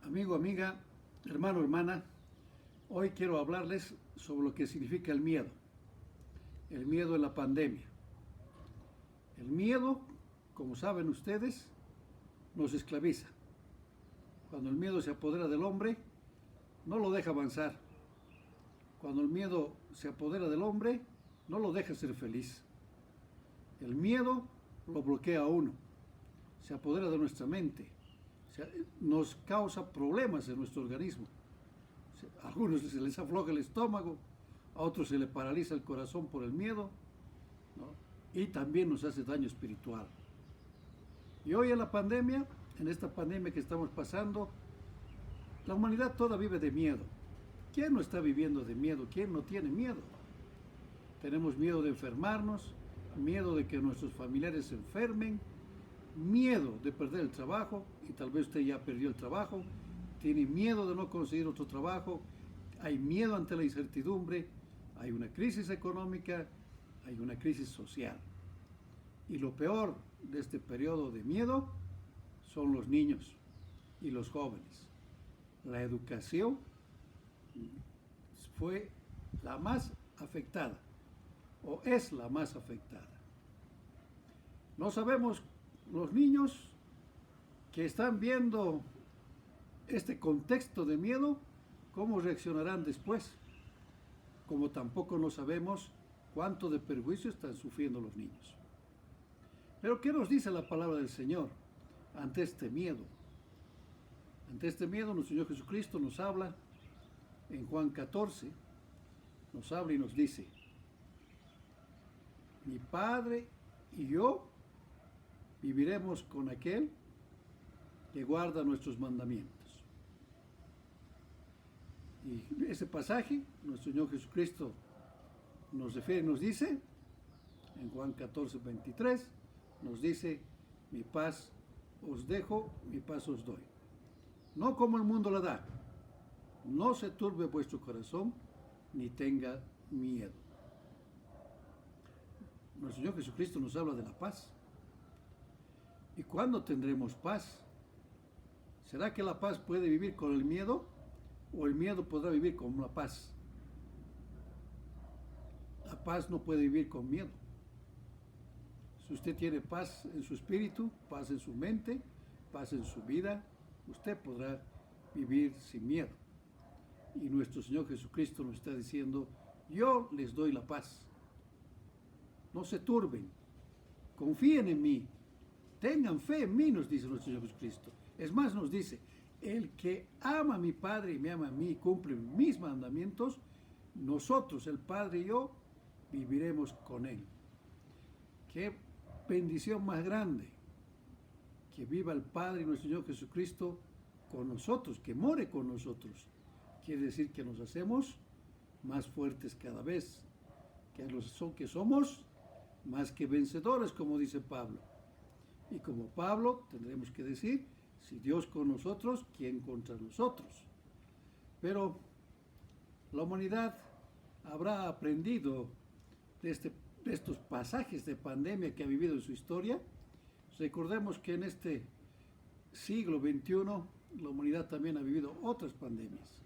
Amigo, amiga, hermano, hermana, hoy quiero hablarles sobre lo que significa el miedo en la pandemia. El miedo, como saben ustedes, nos esclaviza. Cuando el miedo se apodera del hombre, no lo deja avanzar. Cuando el miedo se apodera del hombre, no lo deja ser feliz. El miedo lo bloquea a uno, se apodera de nuestra mente, nos causa problemas en nuestro organismo. A algunos se les afloja el estómago, a otros se les paraliza el corazón por el miedo, ¿no? Y también nos hace daño espiritual. Y hoy en esta pandemia que estamos pasando, la humanidad toda vive de miedo. ¿Quién no está viviendo de miedo? ¿Quién no tiene miedo? Tenemos miedo de enfermarnos, miedo de que nuestros familiares se enfermen, miedo de perder el trabajo, y tal vez usted ya perdió el trabajo, tiene miedo de no conseguir otro trabajo, hay miedo ante la incertidumbre, hay una crisis económica, hay una crisis social. Y lo peor de este periodo de miedo son los niños y los jóvenes. La educación fue la más afectada, o es la más afectada. No sabemos los niños que están viendo este contexto de miedo, cómo reaccionarán después, como tampoco no sabemos cuánto de perjuicio están sufriendo los niños. Pero ¿qué nos dice la palabra del Señor ante este miedo? Ante este miedo, nuestro Señor Jesucristo nos habla en Juan 14, nos habla y nos dice: mi Padre y yo viviremos con aquel que guarda nuestros mandamientos. Y ese pasaje, nuestro Señor Jesucristo nos refiere, nos dice, en Juan 14, 23, nos dice: mi paz os dejo, mi paz os doy. No como el mundo la da. No se turbe vuestro corazón, ni tenga miedo. Nuestro Señor Jesucristo nos habla de la paz. ¿Y cuándo tendremos paz? ¿Será que la paz puede vivir con el miedo? ¿O el miedo podrá vivir con la paz? La paz no puede vivir con miedo. Si usted tiene paz en su espíritu, paz en su mente, paz en su vida, usted podrá vivir sin miedo. Y nuestro Señor Jesucristo nos está diciendo: yo les doy la paz. No se turben, confíen en mí, tengan fe en mí, nos dice nuestro Señor Jesucristo. Es más, nos dice: el que ama a mi Padre y me ama a mí y cumple mis mandamientos, nosotros, el Padre y yo, viviremos con él. Qué bendición más grande que viva el Padre y nuestro Señor Jesucristo con nosotros, que more con nosotros. Quiere decir que nos hacemos más fuertes cada vez, que somos más que vencedores, como dice Pablo. Y como Pablo tendremos que decir: si Dios con nosotros, ¿quién contra nosotros? Pero la humanidad habrá aprendido de estos pasajes de pandemia que ha vivido en su historia. Recordemos que en este siglo XXI la humanidad también ha vivido otras pandemias.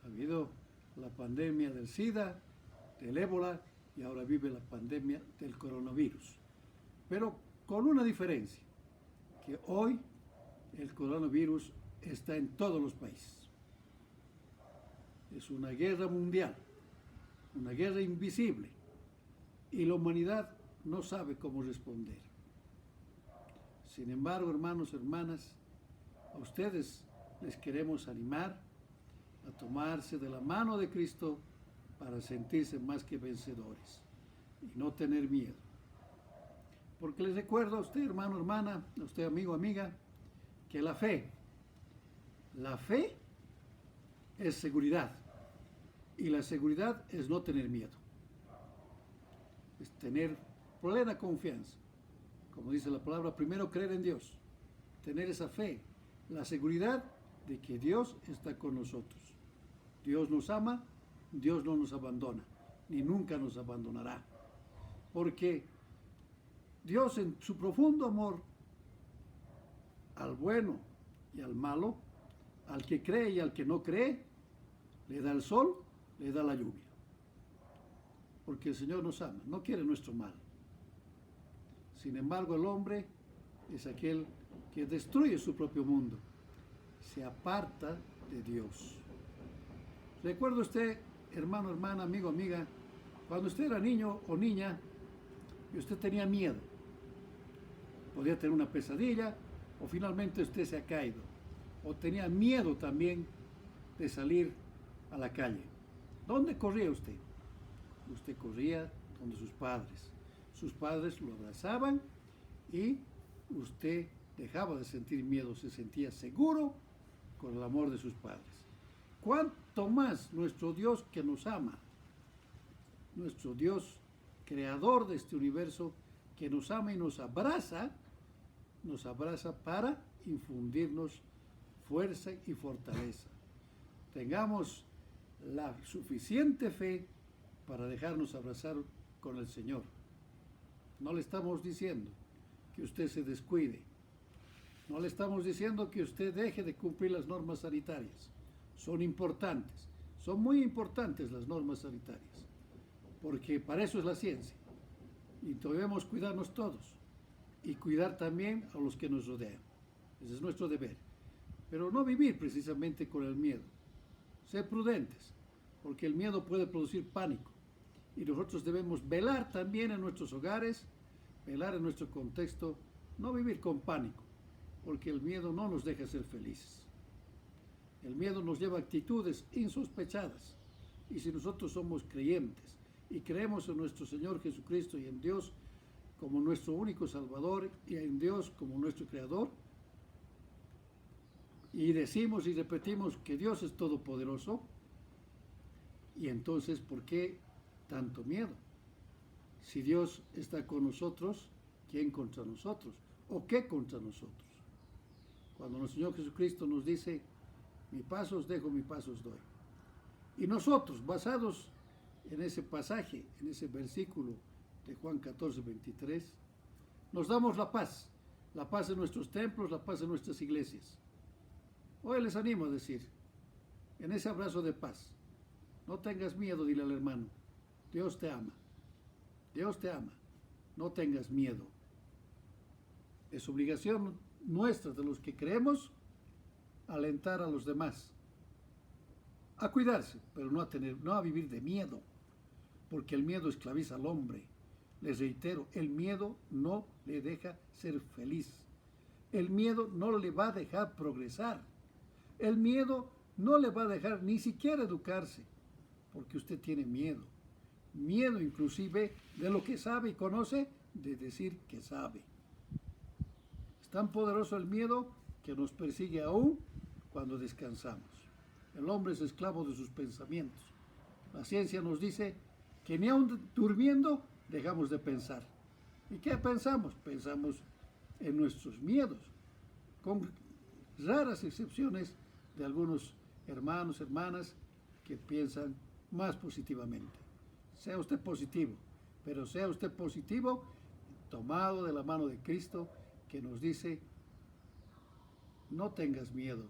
Ha habido la pandemia del SIDA, del ébola, y ahora vive la pandemia del coronavirus. Pero con una diferencia, que hoy el coronavirus está en todos los países. Es una guerra mundial, una guerra invisible, y la humanidad no sabe cómo responder. Sin embargo, hermanos, hermanas, a ustedes les queremos animar a tomarse de la mano de Cristo para sentirse más que vencedores y no tener miedo. Porque les recuerdo a usted, hermano, hermana, a usted, amigo, amiga, que la fe es seguridad, y la seguridad es no tener miedo, es tener plena confianza. Como dice la palabra, primero creer en Dios, tener esa fe, la seguridad de que Dios está con nosotros. Dios nos ama, Dios no nos abandona, ni nunca nos abandonará. Porque Dios, en su profundo amor al bueno y al malo, Al que cree y al que no cree, le da el sol, le da la lluvia. Porque el Señor nos ama, no quiere nuestro mal. Sin embargo, el hombre es aquel que destruye su propio mundo, se aparta de Dios. ¿Recuerda usted, hermano, hermana, amigo, amiga, cuando usted era niño o niña y usted tenía miedo? Podía tener una pesadilla o finalmente usted se ha caído. O tenía miedo también de salir a la calle. ¿Dónde corría usted? Usted corría donde sus padres. Sus padres lo abrazaban y usted dejaba de sentir miedo, se sentía seguro con el amor de sus padres. ¿Cuánto más nuestro Dios que nos ama, nuestro Dios creador de este universo, que nos ama y nos abraza para infundirnos fuerza y fortaleza? Tengamos la suficiente fe para dejarnos abrazar con el Señor. No le estamos diciendo que usted se descuide. No le estamos diciendo que usted deje de cumplir las normas sanitarias. Son importantes. Son muy importantes las normas sanitarias. Porque para eso es la ciencia. Y debemos cuidarnos todos. Y cuidar también a los que nos rodean. Ese es nuestro deber. Pero no vivir precisamente con el miedo. Ser prudentes. Porque el miedo puede producir pánico. Y nosotros debemos velar también en nuestros hogares, velar en nuestro contexto, no vivir con pánico, porque el miedo no nos deja ser felices. El miedo nos lleva a actitudes insospechadas. Y si nosotros somos creyentes y creemos en nuestro Señor Jesucristo y en Dios como nuestro único Salvador y en Dios como nuestro Creador, y decimos y repetimos que Dios es todopoderoso, y entonces, ¿por qué tanto miedo? Si Dios está con nosotros, ¿quién contra nosotros? ¿O qué contra nosotros? Cuando nuestro Señor Jesucristo nos dice, mi paz os dejo, mi paz os doy. Y nosotros, basados en ese pasaje, en ese versículo de Juan 14, 23, nos damos la paz en nuestros templos, la paz en nuestras iglesias. Hoy les animo a decir, en ese abrazo de paz, no tengas miedo, dile al hermano, Dios te ama. Dios te ama. No tengas miedo. Es obligación nuestra, de los que creemos, alentar a los demás a cuidarse, pero no a vivir de miedo, porque el miedo esclaviza al hombre. Les reitero, el miedo no le deja ser feliz. El miedo no le va a dejar progresar. El miedo no le va a dejar ni siquiera educarse, porque usted tiene miedo. Miedo inclusive de lo que sabe y conoce, de decir que sabe. Es tan poderoso el miedo que nos persigue aún cuando descansamos. El hombre es esclavo de sus pensamientos. La ciencia nos dice que ni aun durmiendo dejamos de pensar. ¿Y qué pensamos? Pensamos en nuestros miedos, con raras excepciones de algunos hermanos, hermanas que piensan más positivamente. Sea usted positivo, pero sea usted positivo tomado de la mano de Cristo, que nos dice, no tengas miedo.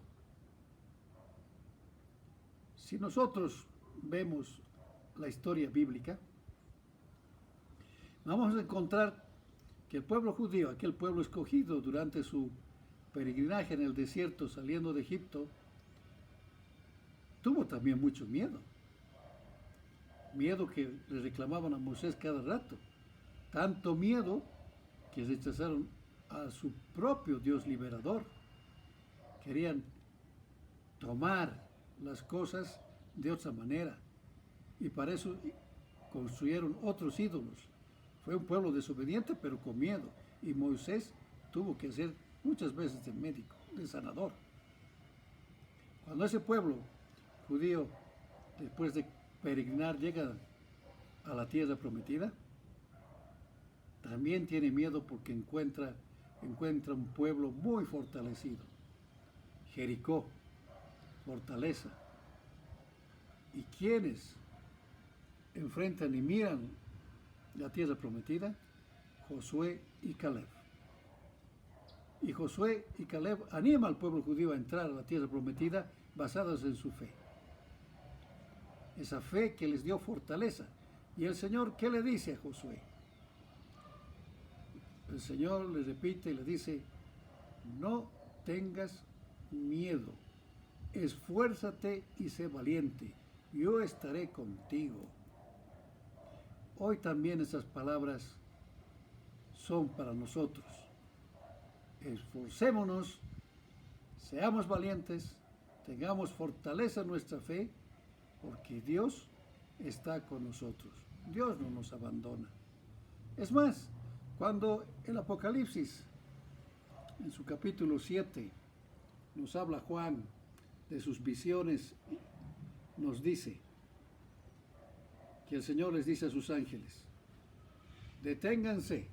Si nosotros vemos la historia bíblica, vamos a encontrar que el pueblo judío, aquel pueblo escogido durante su peregrinaje en el desierto saliendo de Egipto, tuvo también mucho miedo. Miedo que le reclamaban a Moisés cada rato. Tanto miedo que rechazaron a su propio Dios liberador. Querían tomar las cosas de otra manera. Y para eso construyeron otros ídolos. Fue un pueblo desobediente, pero con miedo. Y Moisés tuvo que ser muchas veces de médico, de sanador. Cuando ese pueblo judío, después de peregrinar, llega a la tierra prometida, también tiene miedo porque encuentra un pueblo muy fortalecido. Jericó, fortaleza. ¿Y quiénes enfrentan y miran la tierra prometida? Josué y Caleb. Y Josué y Caleb animan al pueblo judío a entrar a la tierra prometida, basadas en su fe. Esa fe que les dio fortaleza. Y el Señor, ¿qué le dice a Josué? El Señor le repite y le dice, no tengas miedo, esfuérzate y sé valiente, yo estaré contigo. Hoy también esas palabras son para nosotros. Esforcémonos, seamos valientes, tengamos fortaleza en nuestra fe, porque Dios está con nosotros. Dios no nos abandona. Es más, cuando el Apocalipsis, en su capítulo 7, nos habla Juan de sus visiones, nos dice que el Señor les dice a sus ángeles, deténganse,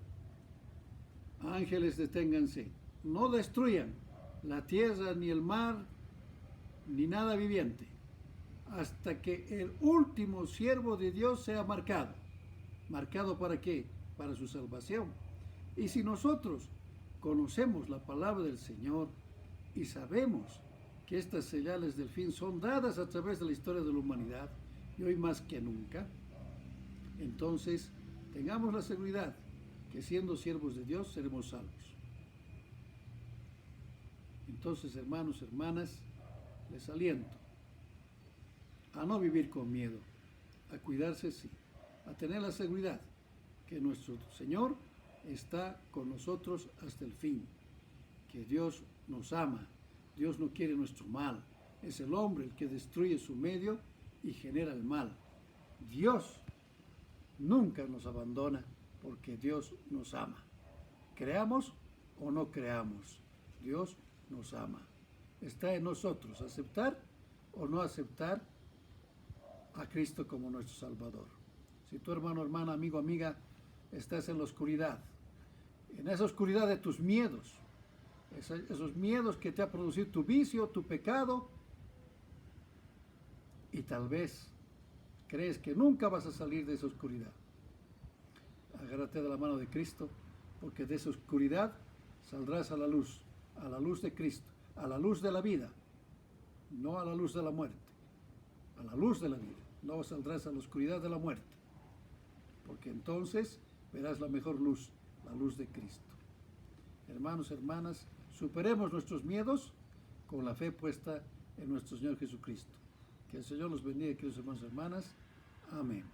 ángeles, deténganse, no destruyan la tierra, ni el mar, ni nada viviente, hasta que el último siervo de Dios sea marcado. ¿Marcado para qué? Para su salvación. Y si nosotros conocemos la palabra del Señor y sabemos que estas señales del fin son dadas a través de la historia de la humanidad, y hoy más que nunca, entonces tengamos la seguridad que siendo siervos de Dios seremos salvos. Entonces, hermanos, hermanas, les aliento a no vivir con miedo, a cuidarse sí, a tener la seguridad que nuestro Señor está con nosotros hasta el fin, que Dios nos ama, Dios no quiere nuestro mal, es el hombre el que destruye su medio y genera el mal. Dios nunca nos abandona porque Dios nos ama. Creamos o no creamos, Dios nos ama. Está en nosotros aceptar o no aceptar a Cristo como nuestro Salvador. Si tu hermano, hermana, amigo, amiga, estás en la oscuridad, en esa oscuridad de tus miedos, esos miedos que te ha producido tu vicio, tu pecado, y tal vez crees que nunca vas a salir de esa oscuridad, agárrate de la mano de Cristo, porque de esa oscuridad saldrás a la luz de Cristo, a la luz de la vida, no a la luz de la muerte, a la luz de la vida. No saldrás a la oscuridad de la muerte, porque entonces verás la mejor luz, la luz de Cristo. Hermanos, hermanas, superemos nuestros miedos con la fe puesta en nuestro Señor Jesucristo. Que el Señor los bendiga, queridos hermanos y hermanas. Amén.